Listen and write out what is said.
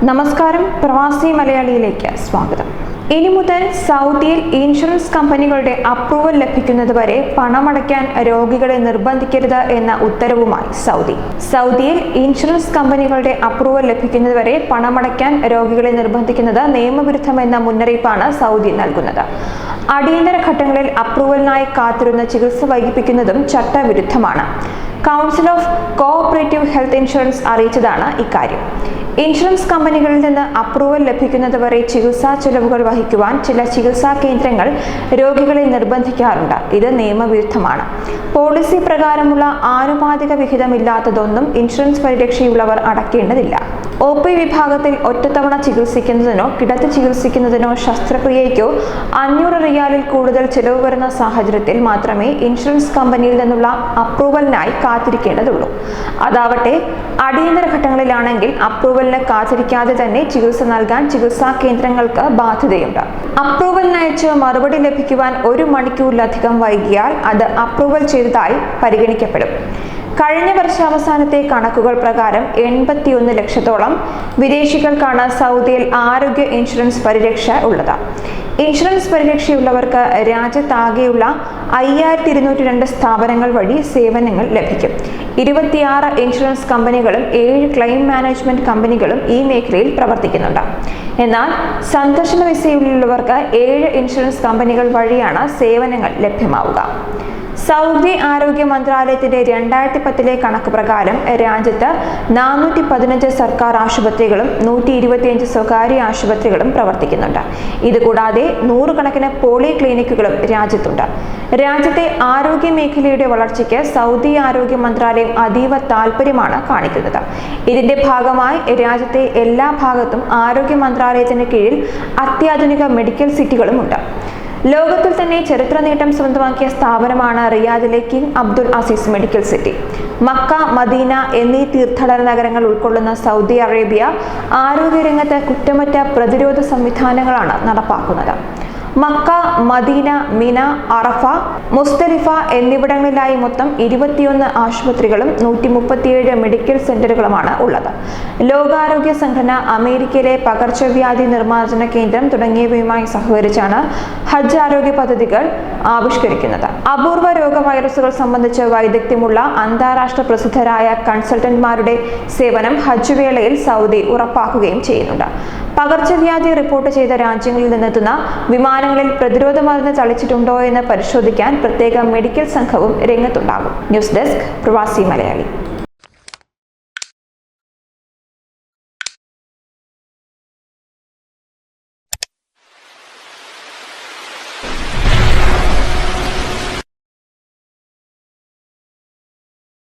നമസ്കാരം, പ്രവാസി മലയാളിയിലേക്ക് സ്വാഗതം. ഇനി മുതൽ സൗദിയിൽ ഇൻഷുറൻസ് കമ്പനികളുടെ അപ്രൂവൽ ലഭിക്കുന്നതുവരെ പണമടയ്ക്കാൻ രോഗികളെ നിർബന്ധിക്കരുത് എന്ന ഉത്തരവുമായി സൗദിയിൽ ഇൻഷുറൻസ് കമ്പനികളുടെ അപ്രൂവൽ ലഭിക്കുന്നതുവരെ പണമടയ്ക്കാൻ രോഗികളെ നിർബന്ധിക്കുന്നത് നിയമവിരുദ്ധമെന്ന മുന്നറിയിപ്പാണ് സൗദി നൽകുന്നത്. അടിയന്തര ഘട്ടങ്ങളിൽ അപ്രൂവലിനായി കാത്തിരുന്ന ചികിത്സ വൈകിപ്പിക്കുന്നതും ചട്ടവിരുദ്ധമാണ്. Council of cooperative health insurance അറിയിച്ചതാണ് ഇക്കാര്യം. ഇൻഷുറൻസ് കമ്പനികളിൽ നിന്ന് അപ്രൂവൽ ലഭിക്കുന്നതുവരെ ചികിത്സാ ചെലവുകൾ വഹിക്കുവാൻ ചില ചികിത്സാ കേന്ദ്രങ്ങൾ രോഗികളെ നിർബന്ധിക്കാറുണ്ട്. ഇത് നിയമവിരുദ്ധമാണ്. പോളിസി പ്രകാരമുള്ള ആനുപാതിക വിഹിതമില്ലാത്തതൊന്നും ഇൻഷുറൻസ് പരിരക്ഷയുള്ളവർ അടയ്ക്കേണ്ടതില്ല. OP വിഭാഗത്തിൽ ഒറ്റത്തവണ ചികിത്സിക്കുന്നതിനോ കിടത്തി ചികിത്സിക്കുന്നതിനോ ശസ്ത്രക്രിയയ്ക്കോ 500 റിയാലിൽ കൂടുതൽ ചെലവ് വരുന്ന സാഹചര്യത്തിൽ മാത്രമേ ഇൻഷുറൻസ് കമ്പനിയിൽ നിന്നുള്ള അപ്രൂവലിനായി കാത്തിരിക്കേണ്ടതുള്ളൂ. അതാവട്ടെ അടിയന്തര ഘട്ടങ്ങളിലാണെങ്കിൽ അപ്രൂവലിന് കാത്തിരിക്കാതെ തന്നെ ചികിത്സ നൽകാൻ ചികിത്സാ കേന്ദ്രങ്ങൾക്ക് ബാധ്യതയുണ്ട്. അപ്രൂവലിനയച്ച് മറുപടി ലഭിക്കുവാൻ 1 മണിക്കൂറിലധികം വൈകിയാൽ അത് അപ്രൂവൽ ചെയ്തതായി പരിഗണിക്കപ്പെടും. കഴിഞ്ഞ വർഷാവസാനത്തെ കണക്കുകൾ പ്രകാരം 81 ലക്ഷത്തോളം വിദേശികൾക്കാണ് സൗദിയിൽ ആരോഗ്യ ഇൻഷുറൻസ് പരിരക്ഷ ഉള്ളത്. ഇൻഷുറൻസ് പരിരക്ഷയുള്ളവർക്ക് രാജ്യത്താകെയുള്ള 5202 സ്ഥാപനങ്ങൾ വഴി സേവനങ്ങൾ ലഭിക്കും. 26 ഇൻഷുറൻസ് കമ്പനികളും 7 ക്ലെയിം മാനേജ്മെന്റ് കമ്പനികളും ഈ മേഖലയിൽ പ്രവർത്തിക്കുന്നുണ്ട്. എന്നാൽ സന്ദർശന വിസയിലുള്ളവർക്ക് 7 ഇൻഷുറൻസ് കമ്പനികൾ വഴിയാണ് സേവനങ്ങൾ ലഭ്യമാവുക. സൗദി ആരോഗ്യ മന്ത്രാലയത്തിന്റെ 2010 കണക്ക് പ്രകാരം രാജ്യത്ത് 415 സർക്കാർ ആശുപത്രികളും 125 സ്വകാര്യ ആശുപത്രികളും പ്രവർത്തിക്കുന്നുണ്ട്. ഇതുകൂടാതെ 100 കണക്കിന് പോളി ക്ലിനിക്കുകളും രാജ്യത്തുണ്ട്. രാജ്യത്തെ ആരോഗ്യ മേഖലയുടെ വളർച്ചയ്ക്ക് സൗദി ആരോഗ്യ മന്ത്രാലയം അതീവ താൽപര്യമാണ് കാണിക്കുന്നത്. ഇതിന്റെ ഭാഗമായി രാജ്യത്തെ എല്ലാ ഭാഗത്തും ആരോഗ്യ മന്ത്രാലയത്തിന് കീഴിൽ അത്യാധുനിക മെഡിക്കൽ സിറ്റികളുമുണ്ട്. ലോകത്തിൽ തന്നെ ചരിത്ര നേട്ടം സ്വന്തമാക്കിയ സ്ഥാപനമാണ് റിയാദിലെ king Abdul Aziz medical city. Makkah, Madinah എന്നീ തീർത്ഥാടന നഗരങ്ങൾ ഉൾക്കൊള്ളുന്ന സൗദി അറേബ്യ ആരോഗ്യരംഗത്ത് കുറ്റമറ്റ പ്രതിരോധ സംവിധാനങ്ങളാണ് നടപ്പാക്കുന്നത്. മക്ക, മദീന, മിന, അറഫ, മുസ്തലിഫ എന്നിവിടങ്ങളിലായി മൊത്തം 21 ആശുപത്രികളും 137 മെഡിക്കൽ സെന്ററുകളുമാണ് ഉള്ളത്. ലോകാരോഗ്യ സംഘടന, അമേരിക്കയിലെ പകർച്ചവ്യാധി നിർമ്മാർജ്ജന കേന്ദ്രം തുടങ്ങിയവയുമായി സഹകരിച്ചാണ് ഹജ്ജ് ആരോഗ്യ പദ്ധതികൾ ആവിഷ്കരിക്കുന്നത്. അപൂർവ രോഗ വൈറസുകൾ സംബന്ധിച്ച് വൈദഗ്ധ്യമുള്ള അന്താരാഷ്ട്ര പ്രസിദ്ധരായ കൺസൾട്ടന്റുമാരുടെ സേവനം ഹജ്ജ് വേളയിൽ സൗദി ഉറപ്പാക്കുകയും ചെയ്യുന്നുണ്ട്. പകർച്ചവ്യാധി റിപ്പോർട്ട് ചെയ്ത രാജ്യങ്ങളിൽ നിന്നെത്തുന്ന വിമാനങ്ങളിൽ പ്രതിരോധ മരുന്ന് തളിച്ചിട്ടുണ്ടോ എന്ന് പരിശോധിക്കാൻ പ്രത്യേക മെഡിക്കൽ സംഘവും രംഗത്തുണ്ടാകും. ന്യൂസ് ഡെസ്ക്, പ്രവാസി മലയാളി.